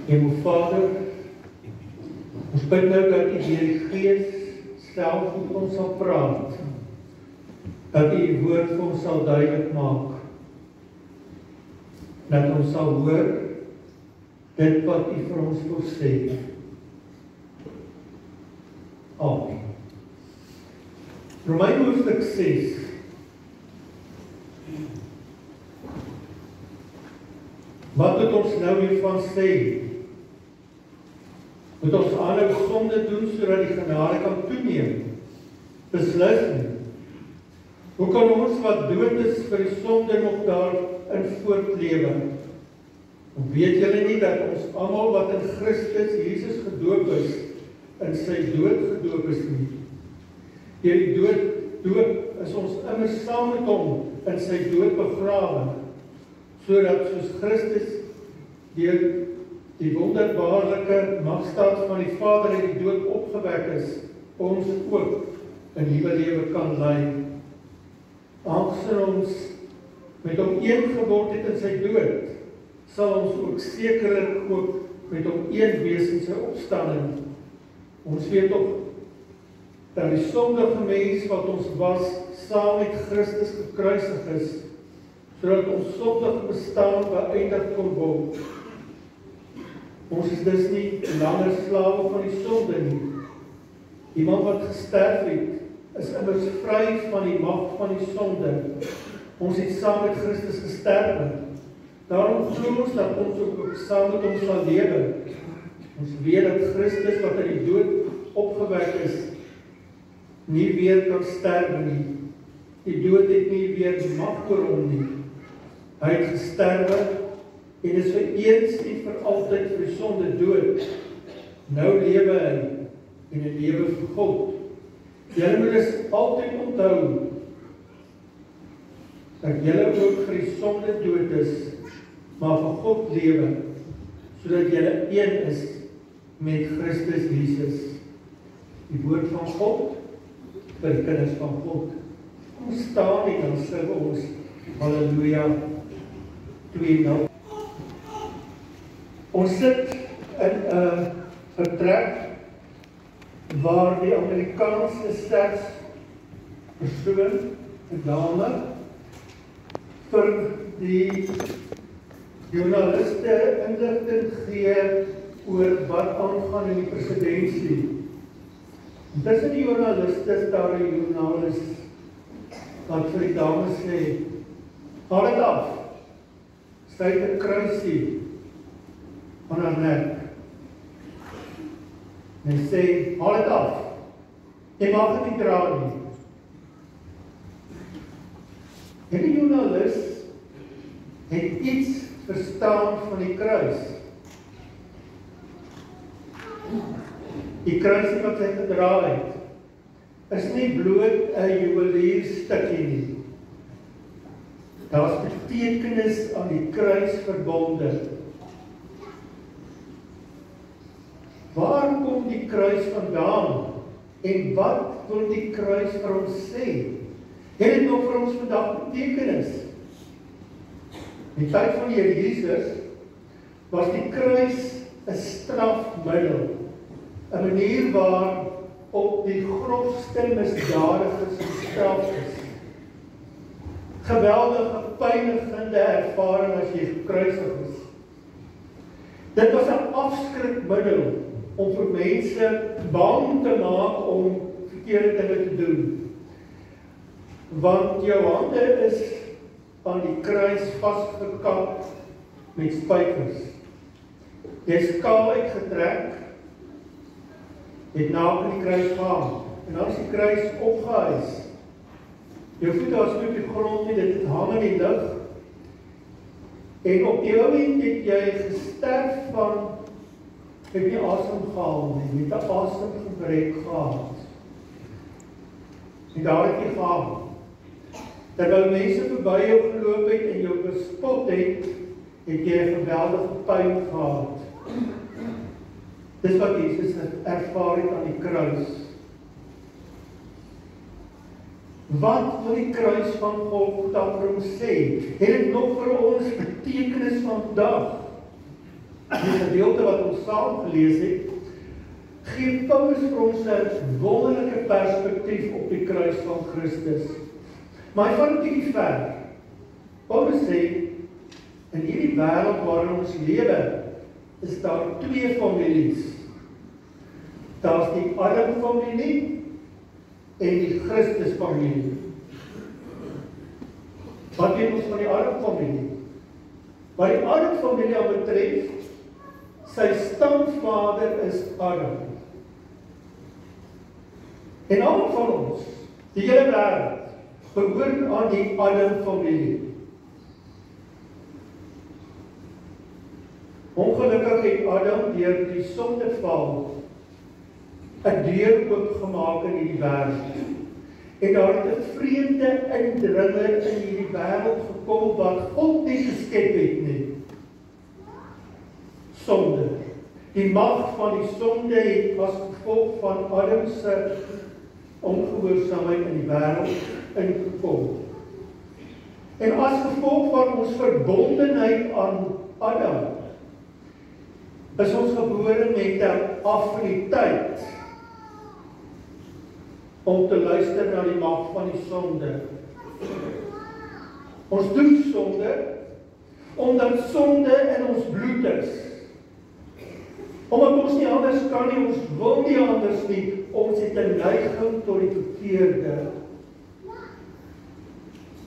Hemel Vader, ons bid nou dat U deur die Gees self met ons sal praat, dat U die woord vir ons sal duidelik maak, dat ons sal hoor dit wat U vir ons wil sê. Amen. Romeine hoofstuk 6. Wat moet ons nou hiervan sê? Moet ons aanhou sonde doen sodat die genade kan toeneem? Beslis nie. Hoe kan ons wat dood is vir die sonde nog daarin voortlewe? Weet julle nie dat ons almal wat in Christus Jesus gedoop is, in sy dood gedoop is nie? Deur die doop is ons immer saam met hom in sy dood begrawe, sodat soos Christus deur die wonderbaarlike magstaat van die Vader uit die dood opgewek is, ons ook 'n nuwe lewe kan lei. Aangesien ons met hom een geword het in sy dood, sal ons ook sekerlik ook met hom een wees in sy opstanding. Ons weet ook dat die sondige mens wat ons was, saam met Christus gekruisig is, sodat ons sondige bestaan beëindig kon word. Ons is dus nie langer slawe van die sonde nie. Iemand wat gesterf het, is immers vry van die mag van die sonde. Ons het saam met Christus gesterwe. Daarom glo ons dat ons ook saam met hom sal lewe. Ons weet dat Christus wat uit die dood opgewek is, nie weer kan sterwe nie. Die dood het nie weer mag oor hom nie. Hy het gesterwe en is vir eens en vir altyd vir die sonde dood. Nou lewe hy en 'n lewe vir God. Julle moet dus altyd onthou dat julle ook vir die sonde dood is, maar vir God lewe, sodat julle een is met Christus Jesus. Die woord van God vir die kinders van God. Ons staan en dan sing ons Halleluja 2:0. Ons sit in 'n vertrek waar die Amerikaanse staatspersoon, 'n dame, vir die joernaliste inligting gee oor wat aangaan in die presidentskap. Tussen die joernaliste is daar 'n joernalis wat vir die dame sê, haal dit af, sy het 'n kruisie aan haar nek. En hy sê, haal dit af, jy mag dit nie dra nie. En die joernalis het iets verstaan van die kruis. Die kruisie wat sy gedra het, is nie bloot 'n juwelierstukkie nie. Daar is betekenis aan die kruis verbonde. Waar kom die kruis vandaan? En wat wil die kruis vir ons sê? Het dit nog vir ons vandag betekenis? In die tyd van die Here Jesus was die kruis 'n strafmiddel, 'n manier waarop die grofste misdadigers gestraf is. Geweldige pynigende ervaring as jy gekruisig is. Dit was 'n afskrikmiddel om vir mense bang te maak om verkeerde dinge te doen. Want jou hande is aan die kruis vasgekap met spykers. Jy is kaal uitgetrek, het naak in die kruis gehang, en dan is die kruis opgehys. Jou voete was nie op die grond nie, dit het hang in die lug. En op die oomblik het jy gesterf van, het nie asem gehaal nie, het 'n asemgebrek gehad. En daar het jy gehang. Terwyl mense verby jou geloop het en jou bespot het, het jy 'n geweldige pyn gehad. Dis wat Jesus ervaar het aan die kruis. Wat wil die kruis van Golgotha vir ons sê? Het dit nog vir ons betekenis vandag? Die gedeelte wat ons saam gelees het, gee Paulus vir ons 'n wonderlike perspektief op die kruis van Christus. Maar hy vat dit bietjie ver. Paulus sê, in hierdie wêreld waarin ons lewe, is daar twee families. Daar's die Adam-familie en die Christus-familie. Wat weet ons van die Adam-familie? Wat die Adam-familie aan betref, sy stamvader is Adam. En almal van ons, die hele wêreld, behoort aan die Adam-familie. Ongelukkig het Adam deur die sondeval 'n deur oopgemaak in hierdie wêreld. En daar het 'n vreemde indringer in hierdie wêreld gekom wat God nie geskep het nie. Sonde. Die mag van die sonde het as gevolg van Adam se ongehoorsaamheid in die wêreld ingekom. En as gevolg van ons verbondenheid aan Adam, is ons gebore met 'n affiniteit om te luister na die mag van die sonde. Ons doen sonde, omdat sonde in ons bloed is. Omdat ons nie anders kan nie, ons wil nie anders nie, ons het 'n neiging tot die verkeerde.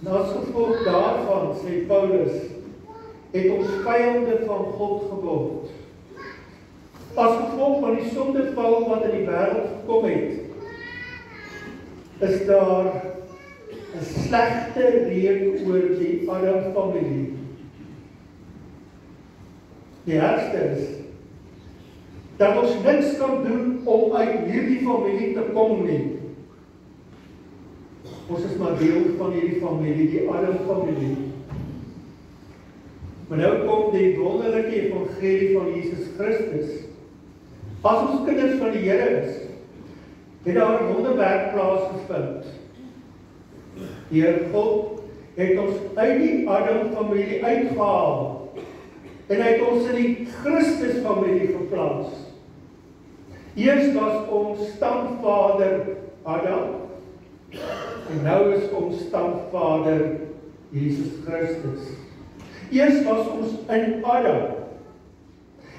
En as gevolg daarvan, sê Paulus, het ons vyande van God geword. As gevolg van die sondeval wat in die wêreld gekom het, is daar 'n slegte reuk oor die Adam-familie. Die ergste is, dat ons niks kan doen om uit hierdie familie te kom nie. Ons is maar deel van hierdie familie, die Adam-familie. Maar nou kom die wonderlike evangelie van Jesus Christus. As ons kinders van die Here is, het daar 'n wonderwerk plaasgevind. Die Here God het ons uit die Adam-familie uitgehaal en hy het ons in die Christus-familie geplaas. Eers was ons stamvader Adam, en nou is ons stamvader Jesus Christus. Eers was ons in Adam,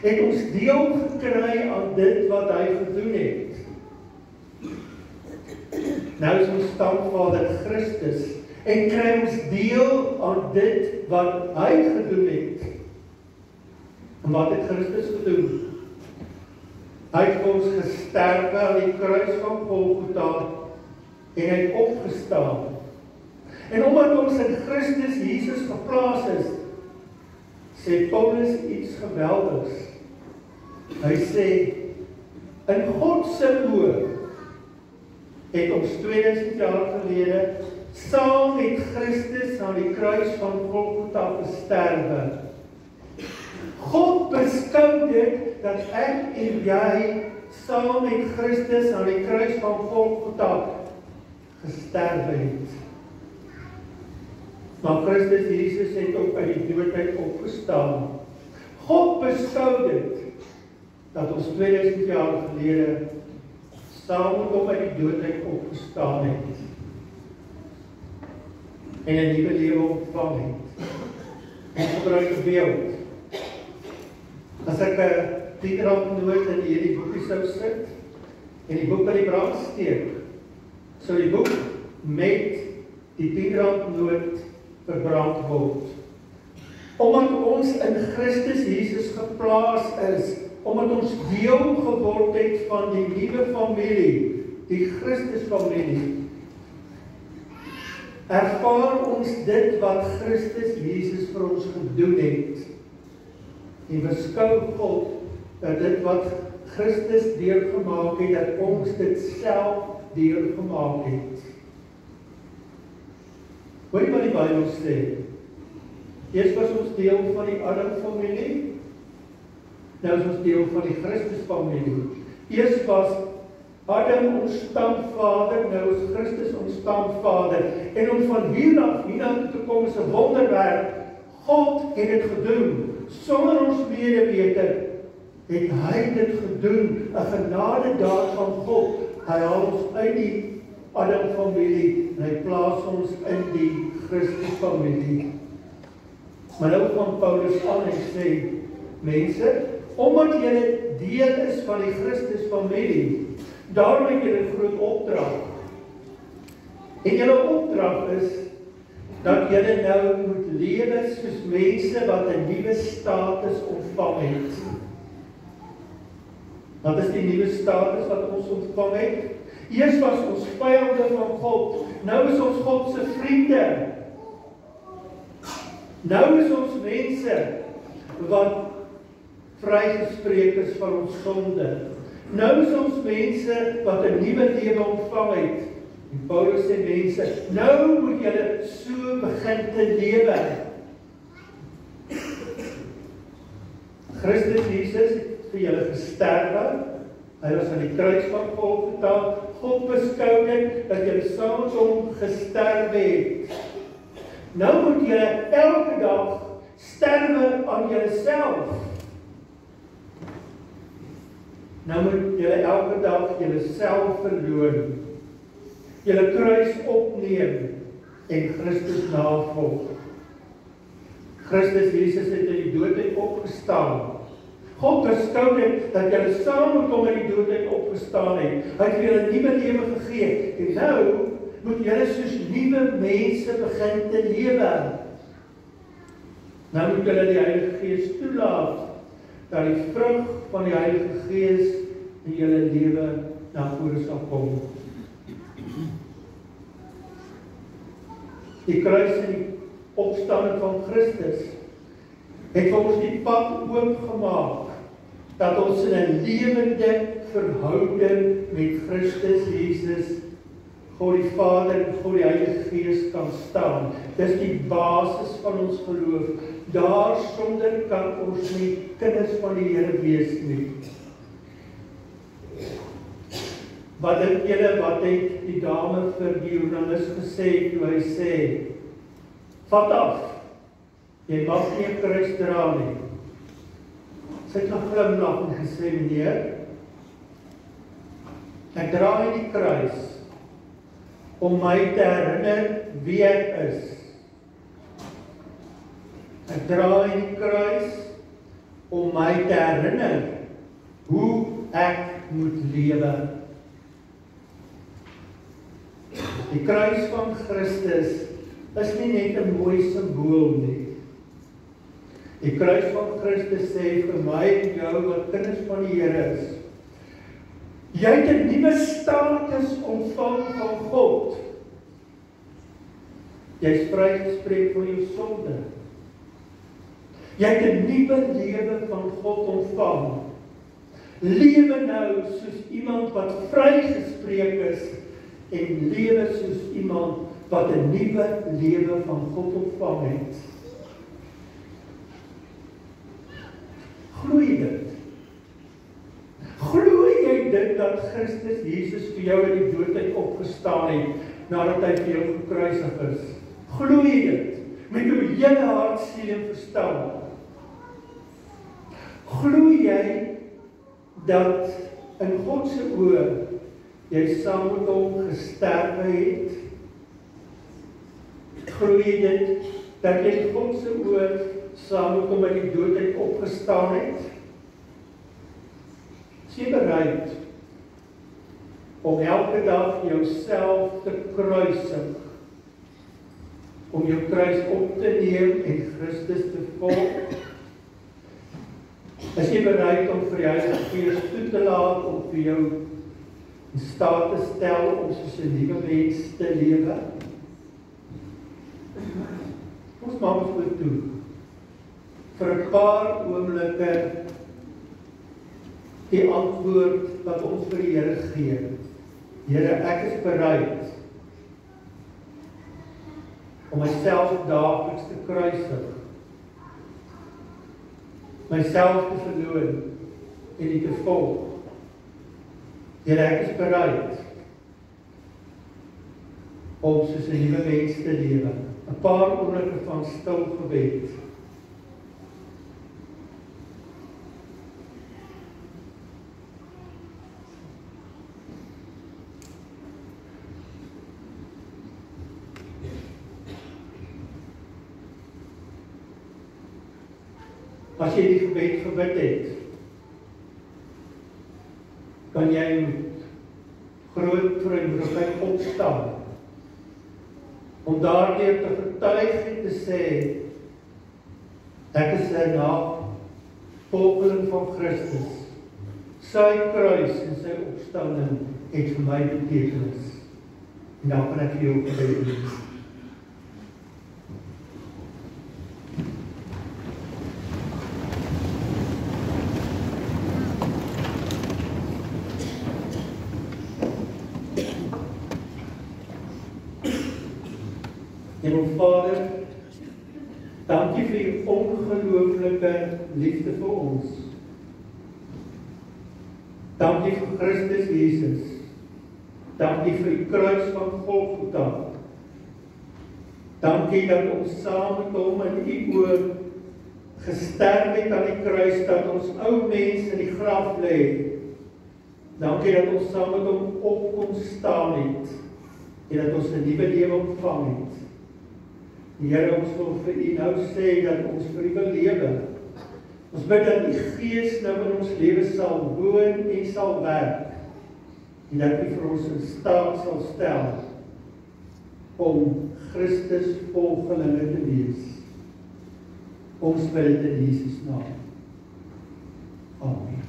het ons deel gekry aan dit wat hy gedoen het. Nou is ons stamvader Christus, en kry ons deel aan dit wat hy gedoen het. En wat het Christus gedoen? Hy het ons gesterwe aan die kruis van Golgotha, en hy het opgestaan. En omdat ons in Christus Jesus geplaas is, sê Paulus iets geweldigs. Hy sê, in God se woord het ons 2000 jaar gelede saam met Christus aan die kruis van Golgotha gesterwe. God beskou dit dat ek en jy saam met Christus aan die kruis van Golgotha gesterwe het. Maar Christus Jesus het ook uit die dood uit opgestaan. God beskou dit dat ons 2000 jaar gelede saam met hom uit die dood uit opgestaan het en 'n nuwe lewe ontvang het. En gebruik 'n beeld. As ek 'n 10 rand noot in hierdie boekie sou sit en die boek aan die brand steek, sou die boek met die 10 rand noot verbrand word. Omdat ons in Christus Jesus geplaas is, omdat ons deel geword het van die nuwe familie, die Christusfamilie, ervaar ons dit wat Christus Jesus vir ons gedoen het. En beskou God dat dit wat Christus deurgemaak het, dat ons dit self deurgemaak het. Hoor jy wat die Bybel sê? Eers was ons deel van die Adam-familie, nou is ons deel van die Christus-familie. Eers was Adam ons stamvader, nou is Christus ons stamvader. En om van hier af hierna te kom is 'n wonderwerk. God het dit gedoen. Sonder ons medewete het hy dit gedoen. 'n genadedaad van God. Hy haal ons uit die Adam-familie en hy plaas ons in die Christus-familie. Maar nou van Paulus aan en sê, mense, omdat julle deel is van die Christus-familie, daarom het julle 'n groot opdrag. En julle opdrag is dat julle nou moet lewe soos mense wat 'n nuwe status ontvang het. Wat is die nuwe status wat ons ontvang het? Eers was ons vyande van God, nou is ons God se vriende. Nou is ons mense wat vrygespreek is van ons sonde. Nou is ons mense wat 'n nuwe lewe ontvang het. En Paulus sê mense, nou moet julle so begin te lewe. Christus Jesus het vir julle gesterwe. Hy was aan die kruis van Golgotha. God beskou dit dat julle saam met hom gesterwe het. Nou moet julle elke dag sterwe aan julleself. Nou moet julle elke dag julleself verloon. Julle kruis opneem en Christus navolg. Christus Jesus het uit die dood uit opgestaan. God beskou dit dat julle saam met hom uit die dood uit opgestaan het. Hy het vir julle 'n nuwe lewe gegee. En nou moet julle soos nuwe mense begin te lewe. Nou moet julle die Heilige Gees toelaat dat die vrug van die Heilige Gees in julle lewe na vore sal kom. Die kruis en die opstanding van Christus het vir ons die pad oopgemaak dat ons in 'n lewende verhouding met Christus Jesus, God die Vader en God die Heilige Gees kan staan. Dis die basis van ons geloof. Daarsonder kan ons nie kinders van die Here wees nie. Wat dink julle, wat het die dame vir die joernalis gesê toe hy sê, vat af, jy mag nie 'n kruis dra nie. Sy het nog glimlag en gesê, meneer, ek dra nie die kruis om my te herinner wie ek is. Ek dra nie die kruis om my te herinner hoe ek moet lewe. Die kruis van Christus is nie net 'n mooi simbool nie. Die kruis van Christus sê vir my en jou wat kinders van die Here is, jy het 'n nuwe status ontvang van God. Jy is vrygespreek van jou sonde. Jy het 'n nuwe lewe van God ontvang. Lewe nou soos iemand wat vrygespreek is en lewe soos iemand wat 'n nuwe lewe van God ontvang het. Glooi dit. Glooi jy dit dat Christus Jesus vir jou uit die dood uit opgestaan het nadat hy vir jou gekruisig is? Glooi dit met jou hele hart, siel en verstand. Glooi jy dat in God se oë jy saam met hom gesterwe het? Glooi dit dat jy in God se oë saam met hom uit die dood uit opgestaan het? Is jy bereid om elke dag jouself te kruisig, om jou kruis op te neem en Christus te volg? Is jy bereid om vir die Heilige Gees toe te laat om vir jou in staat te stel om soos 'n nuwe mens te lewe? Ons maak ons oop toe vir 'n paar oomblikke die antwoord wat ons vir die Here gee. Here, ek is bereid om myself daagliks te kruisig, myself te verloon en U te volg. Here ek is bereid om soos 'n nuwe mens te lewe. 'n Paar oomblikke van stil gebed. As jy die gebed gebid het, kan jy met groot vrymoedigheid opstaan, om daardeur te getuig en te sê, ek is 'n navolgeling van Christus. Sy kruis en sy opstanding het vir my betekenis. En dan kan ek vir jou gebed doen. Hemel Vader, dankie vir u ongelooflike liefde vir ons. Dankie vir Christus Jesus. Dankie vir die kruis van Golgotha. Dankie dat ons saam met hom in u oë gesterf het aan die kruis, dat ons ou mens in die graf lê. Dankie dat ons saam met hom op kon staan het en dat ons 'n nuwe lewe ontvang het. Here, ons wil vir u nou sê dat ons vir u wil lewe. Ons bid dat die Gees nou in ons lewe sal woon en sal werk. En dat u vir ons in staat sal stel om Christus volgelinge te wees. Ons bid dit in Jesus naam. Amen.